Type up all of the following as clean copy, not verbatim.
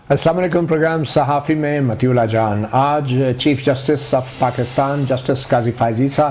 अस्सलाम वालेकुम। प्रोग्राम सहाफ़ी में मतीउल्लाह जान। आज chief justice of Pakistan justice Qazi Faez Isa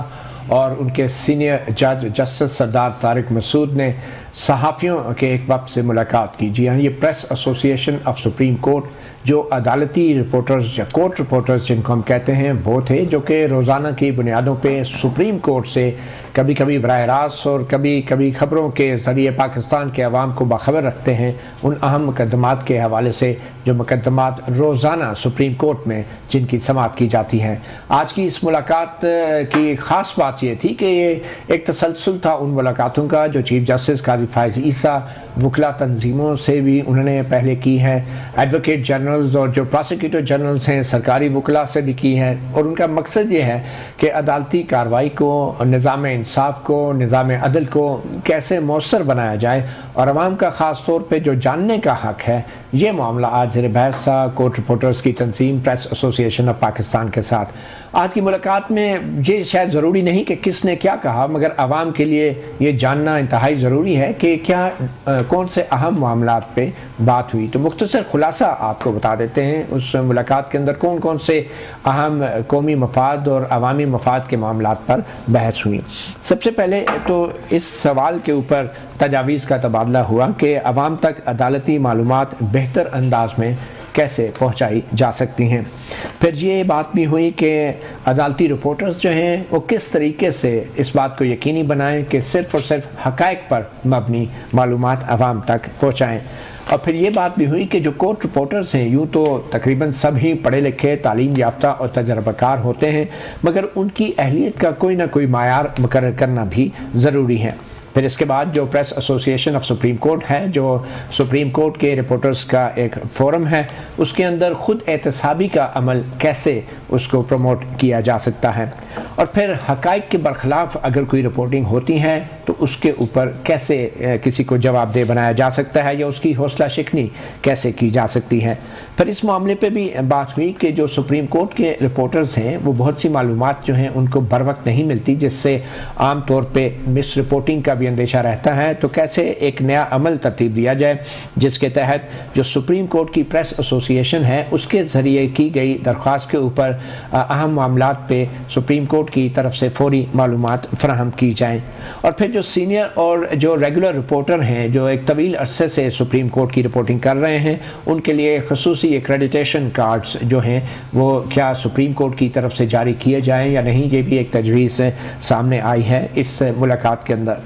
और उनके सीनियर जज जस्टिस सरदार तारिक मसूद ने सहाफ़ियों के एक वक्त से मुलाकात की। जी हाँ, ये press association of supreme court जो अदालती रिपोर्टर्स या कोर्ट रिपोर्टर्स जिनको हम कहते हैं वो थे, जो कि रोज़ाना की बुनियादों पे सुप्रीम कोर्ट से कभी कभी बराह रास्त और कभी कभी ख़बरों के ज़रिए पाकिस्तान के अवाम को बाखबर रखते हैं उन अहम मुकदमात के हवाले से जो मुकदमात रोज़ाना सुप्रीम कोर्ट में जिनकी समाअत की जाती हैं। आज की इस मुलाकात की ख़ास बात ये थी कि ये एक तसलसल था उन मुलाकातों का जो चीफ जस्टिस काजी फ़ायज़ ईसा वकला तंजीमों से भी उन्होंने पहले की है, एडवोकेट जनरल्स और जो प्रोसिक्यूटर जनरल्स हैं सरकारी वकला से भी की है। और उनका मकसद ये है कि अदालती कार्रवाई को, निज़ाम इंसाफ को, निज़ाम अदल को कैसे मौसर बनाया जाए और अवाम का ख़ास तौर पर जो जानने का हक़ है, ये मामला आज ज़ेर बहस था कोर्ट रिपोर्टर्स की तंजीम प्रेस एसोसिएशन ऑफ पाकिस्तान के साथ। आज की मुलाकात में ये शायद ज़रूरी नहीं कि किसने क्या कहा, मगर आवाम के लिए ये जानना इंतहाई ज़रूरी है कि क्या कौन से अहम मामलात पे बात हुई। तो मुख्तसर खुलासा आपको बता देते हैं उस मुलाकात के अंदर कौन कौन से अहम कौमी मफाद और अवामी मफाद के मामलात पर बहस हुई। सबसे पहले तो इस सवाल के ऊपर तजावीज़ का तबादला हुआ कि अवाम तक अदालती मालूमात बेहतर अंदाज में कैसे पहुंचाई जा सकती हैं। फिर ये बात भी हुई कि अदालती रिपोर्टर्स जो हैं वो किस तरीके से इस बात को यकीनी बनाएं कि सिर्फ़ और सिर्फ हक़ाइक़ पर मबनी मालूमात अवाम तक पहुंचाएं। और फिर ये बात भी हुई कि जो कोर्ट रिपोर्टर्स हैं यूँ तो तकरीबन सभी पढ़े लिखे, तालीम याफ्ता और तजर्बाकार होते हैं, मगर उनकी अहलियत का कोई ना कोई मायार मुकर्रर करना भी ज़रूरी है। फिर इसके बाद जो press association of supreme court है, जो सुप्रीम कोर्ट के रिपोर्टर्स का एक फोरम है, उसके अंदर ख़ुद एहतसाबी का अमल कैसे उसको प्रमोट किया जा सकता है। और फिर हक़ाइक़ के बरखिलाफ़ अगर कोई रिपोर्टिंग होती है तो उसके ऊपर कैसे किसी को जवाबदेह बनाया जा सकता है या उसकी हौसला शिकनी कैसे की जा सकती है। फिर इस मामले पे भी बात हुई कि जो सुप्रीम कोर्ट के रिपोर्टर्स हैं वो बहुत सी मालूमात जो हैं उनको बर वक्त नहीं मिलती, जिससे आम तौर पे मिस रिपोर्टिंग का भी अंदेशा रहता है। तो कैसे एक नया अमल तरतीब दिया जाए जिसके तहत जो सुप्रीम कोर्ट की प्रेस एसोसिएशन है उसके ज़रिए की गई दरख्वास्त के ऊपर अहम मामलात पे सुप्रीम कोर्ट की तरफ से फौरी मालूमात फराहम की जाएँ। और फिर जो सीनियर और जो रेगुलर रिपोर्टर हैं जो एक तवील अरसे से सुप्रीम कोर्ट की रिपोर्टिंग कर रहे हैं, उनके लिए खसूसी एक्रेडिटेशन कार्ड्स जो हैं वो क्या सुप्रीम कोर्ट की तरफ से जारी किए जाएँ या नहीं, ये भी एक तजवीज़ सामने आई है इस मुलाकात के अंदर।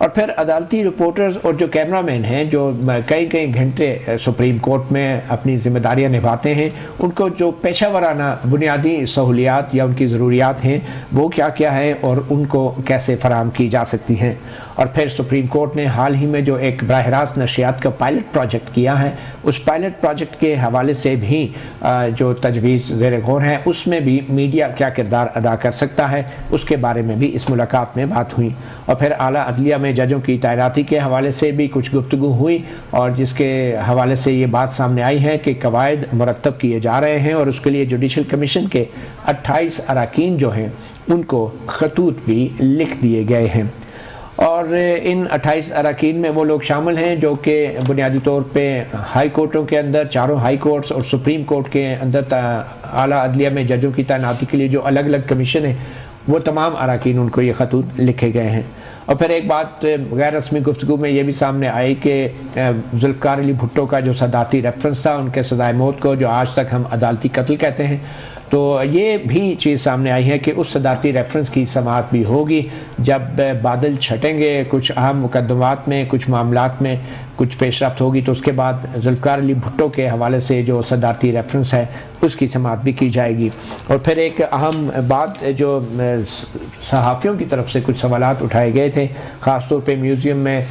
और फिर अदालती रिपोर्टर्स और जो कैमरामैन हैं जो कई कई घंटे सुप्रीम कोर्ट में अपनी जिम्मेदारियां निभाते हैं, उनको जो पेशा वराना बुनियादी सहूलियात या उनकी ज़रूरियात हैं वो क्या क्या हैं और उनको कैसे फराहम की जा सकती हैं। और फिर सुप्रीम कोर्ट ने हाल ही में जो एक बराह रास्त नशियात का पायलट प्रोजेक्ट किया है, उस पायलट प्रोजेक्ट के हवाले से भी जो तजवीज़ ज़ेर गौर है उसमें भी मीडिया क्या किरदार अदा कर सकता है, उसके बारे में भी इस मुलाकात में बात हुई। और फिर आला अदलिया में जजों की तैनाती के हवाले से भी कुछ गुफ्तगू हुई और जिसके हवाले से ये बात सामने आई है कि कवायद मुरतब किए जा रहे हैं और उसके लिए जुडिशल कमीशन के 28 अरकान जो हैं उनको खतूत भी लिख दिए गए हैं। और इन 28 अरकान में वो लोग शामिल हैं जो कि बुनियादी तौर पे हाई कोर्टों के अंदर, चारों हाई कोर्ट्स और सुप्रीम कोर्ट के अंदर आला अदलिया में जजों की तैनाती के लिए जो अलग अलग कमीशन है वो तमाम अरकान उनको ये खतूत लिखे गए हैं। और फिर एक बात गैर रस्मी गुफ्तगू में ये भी सामने आई कि जुल्फ़िकार अली भुट्टो का जो सदारती रेफरेंस था उनके सदाए मौत को जो आज तक हम अदालती कत्ल कहते हैं, तो ये भी चीज़ सामने आई है कि उस सदारती रेफरेंस की समाअत भी होगी जब बादल छटेंगे, कुछ अहम मुकदमात में, कुछ मामलात में कुछ पेशरफ्त होगी, तो उसके बाद जुल्फ़िकार अली भुट्टो के हवाले से जो सदारती रेफरेंस है उसकी समाअत भी की जाएगी। और फिर एक अहम बात जो सहाफ़ियों की तरफ से कुछ सवालात उठाए गए थे, ख़ास तौर पे म्यूज़ियम में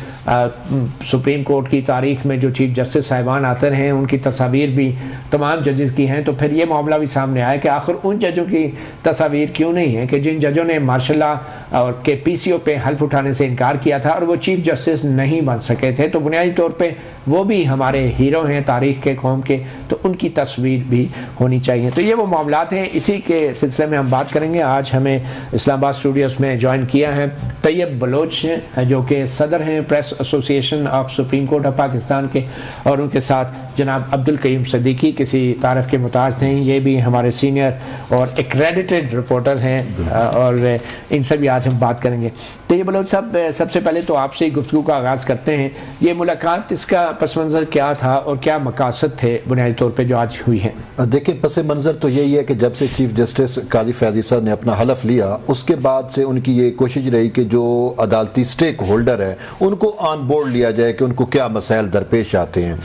सुप्रीम कोर्ट की तारीख़ में जो चीफ जस्टिस साहिबान आते हैं उनकी तस्वीर भी तमाम जजेस की हैं। तो फिर ये मामला भी सामने आया कि आखिर उन जजों की तस्वीर क्यों नहीं है कि जिन जजों ने मार्शल लॉ और के PCO पे हल्फ उठाने से इनकार किया था और वो चीफ जस्टिस नहीं बन सके थे। तो बुनियादी तौर पे वो भी हमारे हीरो हैं तारीख़ के कौम के, तो उनकी तस्वीर भी होनी चाहिए। तो ये वो मामलात हैं, इसी के सिलसिले में हम बात करेंगे। आज हमें इस्लामाबाद स्टूडियोज़ में ज्वाइन किया है तैयब बलोच जो कि सदर हैं press association of supreme court of Pakistan के, और उनके साथ जनाब अब्दुल कयूम सिद्दीकी किसी तारफ़ के मुताज नहीं, ये भी हमारे सीनियर और एक्रेडिटेड रिपोर्टर हैं, और इनसे भी आज हम बात करेंगे। तो ये बलोच साहब, सबसे पहले तो आपसे गुफ्तगू का आगाज़ करते हैं। ये मुलाकात, इसका पस मंज़र क्या था और क्या मकासद थे बुनियादी तौर पर जो आज हुई है? देखिए, पस मंज़र तो यही है कि जब से चीफ जस्टिस काजी फैज़ ईसा ने अपना हलफ लिया, उसके बाद से उनकी ये कोशिश रही कि जो अदालती स्टेक होल्डर है उनको ऑन बोर्ड लिया जाए कि उनको क्या मसाइल दरपेश आते हैं।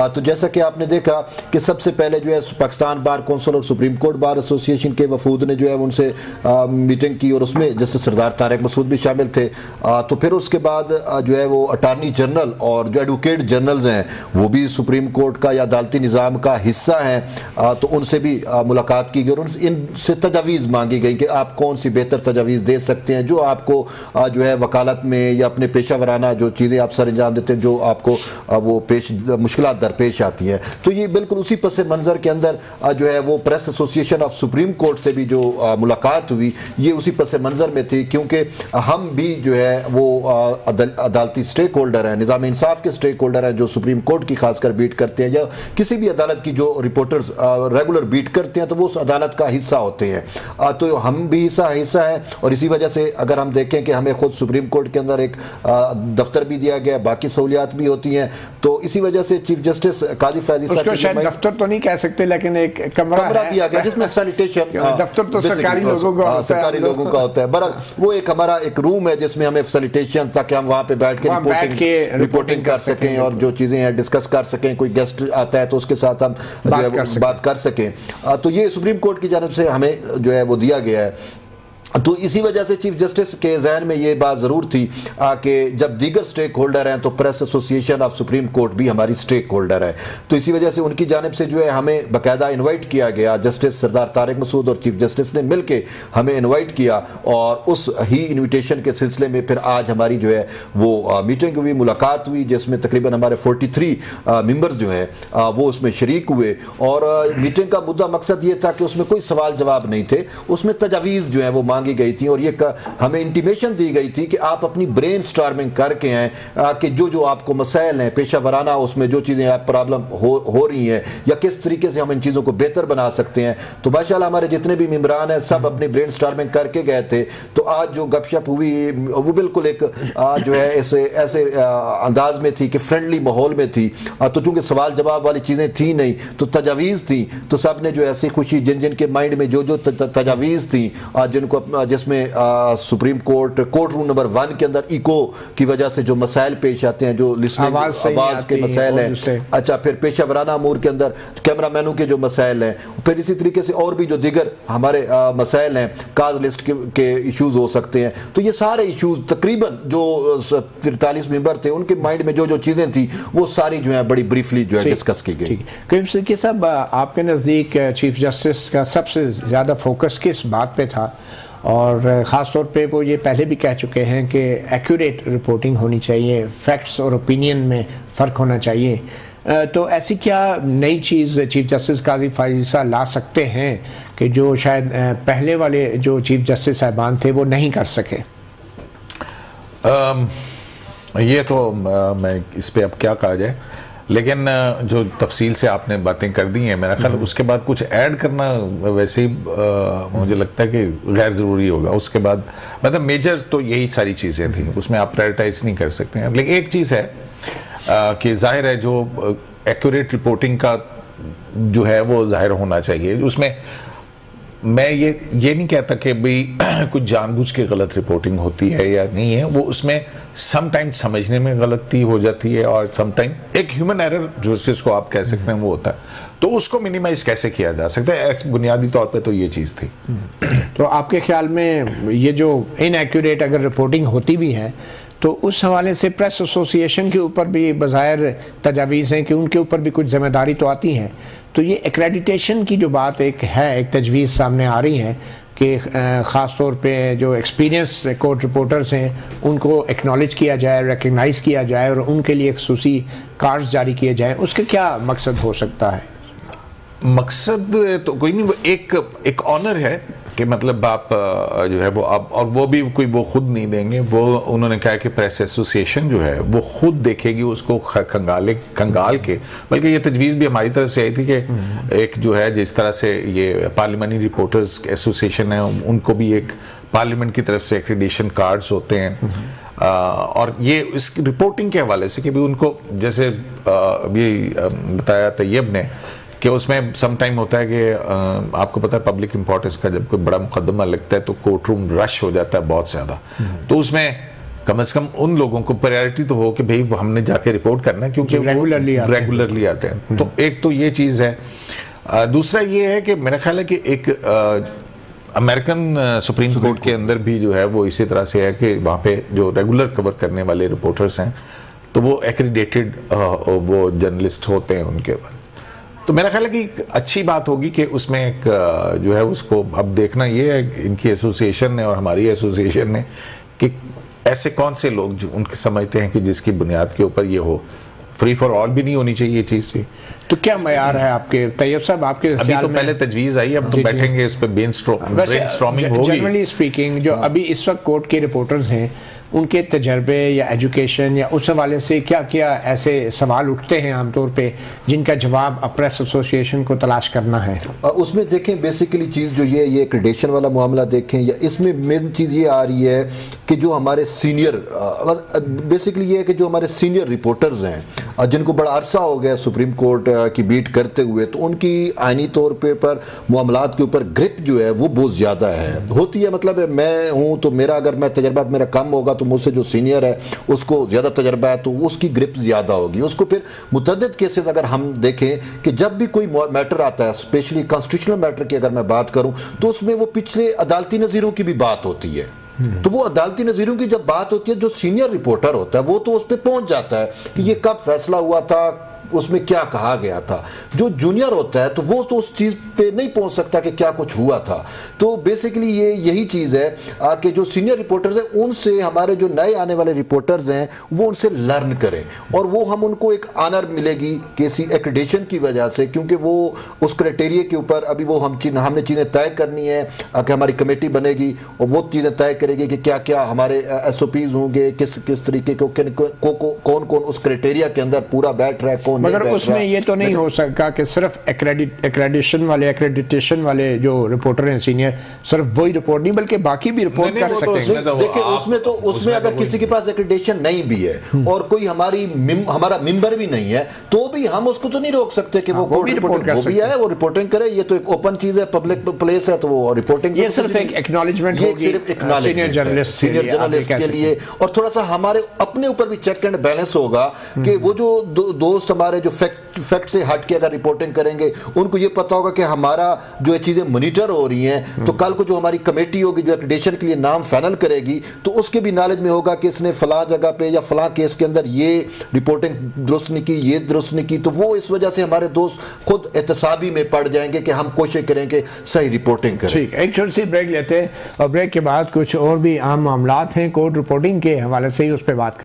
तो जैसा कि आपने देखा कि सबसे पहले जो है पाकिस्तान बार कौंसिल और सुप्रीम कोर्ट बार एसोसिएशन के वफूद ने जो है उनसे मीटिंग की, और उसमें जस्टिस सरदार तारिक मसूद भी शामिल थे। तो फिर उसके बाद जो है वो अटार्नी जनरल और जो एडवोकेट जनरल्स हैं वो भी सुप्रीम कोर्ट का या अदालती निज़ाम का हिस्सा हैं, तो उनसे भी मुलाकात की गई और इनसे तजावीज़ मांगी गई कि आप कौन सी बेहतर तजावीज़ दे सकते हैं जो आपको जो है वकालत में या अपने पेशा वराना जो चीज़ें आप सर अंजाम देते हैं, जो आपको वो मुश्किलात दरपेश आती हैं। तो ये बिल्कुल उसी पस मंज़र के अंदर जो है वो press association of supreme court से भी जो मुलाकात हुई, ये उसी पस मंज़र में थी, क्योंकि हम भी जो है वो अदालती स्टेक होल्डर हैं, निज़ाम इंसाफ के स्टेक होल्डर हैं, जो सुप्रीम कोर्ट की खासकर बीट करते हैं या किसी भी अदालत की जो रिपोर्टर्स रेगुलर बीट करते हैं तो वो उस अदालत का हिस्सा होते हैं। तो हम भी हिस्सा हैं, और इसी वजह से अगर हम देखें कि हमें खुद सुप्रीम कोर्ट के अंदर एक दफ्तर भी दिया गया, बाकी सहूलियात भी होती हैं, तो इसी वजह से चीफ जस्टिस काजी फैज़ ईसा उसको शायद दफ्तर तो नहीं कह सकते, लेकिन एक कमरा दिया गया जिसमें फैसिलिटेशन, दफ्तर तो सरकारी लोगों का होता है, बरक वो एक हमारा एक रूम है जिसमें हमें फैसिलिटेशन, ताकि हम वहाँ पे बैठ के रिपोर्टिंग कर सकें और जो चीज़ें हैं डिस्कस कर सकें। कोई गेस्ट आता है तो उसके साथ हम बात कर सकें। तो ये सुप्रीम कोर्ट की जानिब से हमें जो है वो दिया गया है। तो इसी वजह से चीफ जस्टिस के जहन में ये बात ज़रूर थी कि जब दीगर स्टेक होल्डर हैं तो press association of supreme court भी हमारी स्टेक होल्डर है, तो इसी वजह से उनकी जानिब से जो है हमें बाकायदा इनवाइट किया गया। जस्टिस सरदार तारिक मसूद और चीफ जस्टिस ने मिल के हमें इन्वाइट किया, और उस ही इन्विटेशन के सिलसिले में फिर आज हमारी जो है वो मीटिंग हुई, मुलाकात हुई, जिसमें तकरीबन हमारे 43 मेंबर्स जो हैं वो उसमें शरीक हुए। और मीटिंग का मुद्दा मकसद ये था कि उसमें कोई सवाल जवाब नहीं थे, उसमें तजावीज़ जो है वो मांगी गई थी, और ये हमें इंटीमेशन दी गई थी कि आप अपनी ब्रेन स्टॉर्मिंग करके आए कि जो जो आपको मसाइल हैं पेशा वराना, उसमें जो चीज़ें आप प्रॉब्लम हो रही हैं या किस तरीके से हम इन चीज़ों को बेहतर बना सकते हैं। तो माशाल्लाह हमारे जितने भी मेंबरान हैं सब अपनी ब्रेन स्टॉर्मिंग करके गए थे। तो आज जो गपशप हुई वो बिल्कुल एक जो है ऐसे अंदाज में थी कि फ्रेंडली माहौल में थी। तो चूंकि सवाल जवाब वाली चीज़ें थी नहीं, तो तजावीज़ थी, तो सब ने जो ऐसी खुशी जिन जिन के माइंड में जो जो तजावीज़ थी, जिनको जिसमें सुप्रीम कोर्ट रूम नंबर 1 के अंदर इको की वजह से जो मसाइल पेश आते हैं, जो लिस्निंग आवाज़ के मसाइल हैं, अच्छा फिर पेशा वराना अमूर के अंदर कैमरा मैनों के जो मसाइल हैं, फिर इसी तरीके से और भी जो दीगर हमारे मसाइल हैं, काज लिस्ट के इशूज़ हो सकते हैं। तो ये सारे इशूज़ तकरीबन जो 43 मेंबर थे उनके माइंड में जो जो चीज़ें थी वो सारी जो है बड़ी ब्रीफली जो है डिस्कस की गई। करीम सिद्दीकी साहब, आपके नज़दीक चीफ जस्टिस का सबसे ज़्यादा फोकस किस बात पे था? और ख़ास तौर पे वो ये पहले भी कह चुके हैं कि एक्यूरेट रिपोर्टिंग होनी चाहिए, फैक्ट्स और ओपिनियन में फ़र्क होना चाहिए। तो ऐसी क्या नई चीज़ चीफ जस्टिस काजी फैज़ ईसा ला सकते हैं कि जो शायद पहले वाले जो चीफ जस्टिस साहिबान थे वो नहीं कर सके? ये तो मैं इस पर अब क्या कहा जाए, लेकिन जो तफसील से आपने बातें कर दी हैं, मेरा ख्याल उसके बाद कुछ ऐड करना वैसे ही मुझे लगता है कि गैर ज़रूरी होगा। उसके बाद मतलब मेजर तो यही सारी चीज़ें थी, उसमें आप प्रायोरिटाइज नहीं कर सकते हैं। लेकिन एक चीज़ है कि जाहिर है जो एक्यूरेट रिपोर्टिंग का जो है वो जाहिर होना चाहिए। उसमें मैं ये नहीं कहता कि भाई कुछ जानबूझ के गलत रिपोर्टिंग होती है या नहीं है, वो उसमें समटाइम समझने में गलती हो जाती है, और समटाइम एक ह्यूमन एरर जिसको आप कह सकते हैं वो होता है, तो उसको मिनिमाइज कैसे किया जा सकता है, बुनियादी तौर पे तो ये चीज़ थी। तो आपके ख्याल में ये जो इनएक्यूरेट अगर रिपोर्टिंग होती भी है तो उस हवाले से प्रेस एसोसिएशन के ऊपर भी बज़ाहिर तजावीज़ हैं कि उनके ऊपर भी कुछ जिम्मेदारी तो आती हैं। तो ये एक्रेडिटेशन की जो बात एक तजवीज़ सामने आ रही है, कि ख़ास तौर पे जो एक्सपीरियंस कोर्ट रिपोर्टर्स हैं उनको एक्नॉलेज किया जाए, रिकग्नाइज़ किया जाए और उनके लिए खसूसी कार्ड्स जारी किए जाएँ, उसका क्या मकसद हो सकता है? मकसद तो कोई नहीं, वो एक ऑनर है कि मतलब आप जो है वो आप, और वो भी कोई वो खुद नहीं देंगे, वो उन्होंने कहा कि प्रेस एसोसिएशन जो है वो खुद देखेगी उसको खंगाल के, बल्कि ये तजवीज़ भी हमारी तरफ से आई थी कि एक जो है जिस तरह से ये पार्लियामेंट्री रिपोर्टर्स एसोसिएशन है उनको भी एक पार्लियामेंट की तरफ से एक्रेडिटेशन कार्ड्स होते हैं, और ये इस रिपोर्टिंग के हवाले से कि भी उनको जैसे अभी बताया तैयब ने कि उसमें सम टाइम होता है कि आपको पता है पब्लिक इंपॉर्टेंस का जब कोई बड़ा मुकदमा लगता है तो कोर्ट रूम रश हो जाता है बहुत ज़्यादा, तो उसमें कम से कम उन लोगों को प्रायोरिटी तो हो कि भाई हमने जाके रिपोर्ट करना है क्योंकि रेगुलरली आते हैं। तो एक तो ये चीज़ है। दूसरा ये है कि मेरा ख्याल है कि एक अमेरिकन सुप्रीम कोर्ट के अंदर भी जो है वो इसी तरह से है कि वहाँ पे जो रेगुलर कवर करने वाले रिपोर्टर्स हैं तो वो एक्रीडेटेड वो जर्नलिस्ट होते हैं उनके बाद। तो मेरा ख्याल है कि अच्छी बात होगी कि उसमें एक जो है उसको अब देखना ये है इनकी एसोसिएशन ने और हमारी एसोसिएशन ने कि ऐसे कौन से लोग जो उनके समझते हैं कि जिसकी बुनियाद के ऊपर ये हो, फ्री फॉर ऑल भी नहीं होनी चाहिए ये चीज़ से। तो क्या मयार है आपके तैयब साहब आपके अभी तो पहले तजवीज़ आई, अब तो बैठेंगे इस पर ब्रेनस्टॉर्मिंग होगी। जनरली स्पीकिंग जो अभी इस वक्त कोर्ट के रिपोर्टर्स हैं उनके तजर्बे या एजुकेशन या उस हवाले से क्या क्या ऐसे सवाल उठते हैं आमतौर पे जिनका जवाब प्रेस एसोसिएशन को तलाश करना है? उसमें देखें बेसिकली चीज़ जो ये एक्रेडिटेशन वाला मामला देखें, या इसमें मेन चीज़ ये आ रही है कि जो हमारे सीनियर बेसिकली ये है कि जो हमारे सीनियर रिपोर्टर्स हैं जिनको बड़ा अरसा हो गया सुप्रीम कोर्ट की बीट करते हुए, तो उनकी आइनी तौर पर मामलात के ऊपर ग्रिप जो है वो बहुत ज़्यादा है होती है। मतलब मैं हूँ तो मेरा अगर मैं तजर्बा मेरा कम होगा तो मुझसे जो सीनियर है उसको ज़्यादा तजर्बा है तो उसकी ग्रिप ज़्यादा होगी। उसको फिर मुतअद्दिद केसेस अगर हम देखें कि जब भी कोई मैटर आता है, स्पेशली कॉन्स्टिट्यूशनल मैटर की अगर मैं बात करूं, तो उसमें वो पिछले अदालती नज़ीरों की भी बात होती है। तो वो अदालती नज़ीरों की जब बात होती है, जो सीनियर रिपोर्टर होता है वो तो उस पर पहुंच जाता है कि ये कब फैसला हुआ था, उसमें क्या कहा गया था। जो जूनियर होता है तो वो तो उस चीज़ पे नहीं पहुंच सकता कि क्या कुछ हुआ था। तो बेसिकली ये यही चीज़ है कि जो सीनियर रिपोर्टर्स हैं उनसे हमारे जो नए आने वाले रिपोर्टर्स हैं वो उनसे लर्न करें, और वो हम उनको एक ऑनर मिलेगी किसी एक्रेडिटेशन की वजह से, क्योंकि वो उस क्राइटेरिया के ऊपर अभी वो हमने चीज़ें तय करनी है कि हमारी कमेटी बनेगी और वो चीज़ें तय करेगी कि क्या क्या हमारे SOPs होंगे, किस किस तरीके को कौन कौन उस क्राइटेरिया के अंदर पूरा बैठ रहा है, कौन। मगर उसमें ये तो नहीं हो सका कि सिर्फ एक्रेडिटेशन वाले जो रिपोर्टर हैं सीनियर सिर्फ वही रिपोर्ट नहीं बल्कि बाकी भी रिपोर्ट कर सकते हैं। देखिए उसमें अगर किसी के पास एक्रेडिटेशन नहीं भी है और कोई हमारा मेंबर भी नहीं है तो भी हम उसको तो नहीं रोक सकते कि वो रिपोर्ट वो भी है, वो रिपोर्टिंग करे। ये तो एक ओपन चीज है, पब्लिक प्लेस है, तो वो रिपोर्टिंग ये सिर्फ एक एक्नॉलेजमेंट होगी सीनियर जर्नलिस्ट के लिए, और थोड़ा सा हमारे अपने ऊपर भी चेक एंड बैलेंस होगा कि वो जो दोस्त हमारे जो फैक्ट से हट के अगर रिपोर्टिंग करेंगे उनको ये पता होगा कि हमारा जो ये चीज़ें मॉनिटर हो रही हैं, तो कल को जो हमारी कमेटी होगी जो एक्रेडिटेशन के लिए नाम फाइनल करेगी तो उसके भी नॉलेज में होगा कि इसने फलां जगह पे या फलां केस के अंदर ये रिपोर्टिंग दुरुस्त नहीं की, ये दुरुस्त नहीं की। तो वो इस वजह से हमारे दोस्त खुद एहतसाबी में पड़ जाएंगे कि हम कोशिश करेंगे सही रिपोर्टिंग करें। ठीक, एक छोटी सी ब्रेक लेते हैं और ब्रेक के बाद कुछ और भी आम मामलात हैं कोर्ट रिपोर्टिंग के हवाले से ही उस पर बात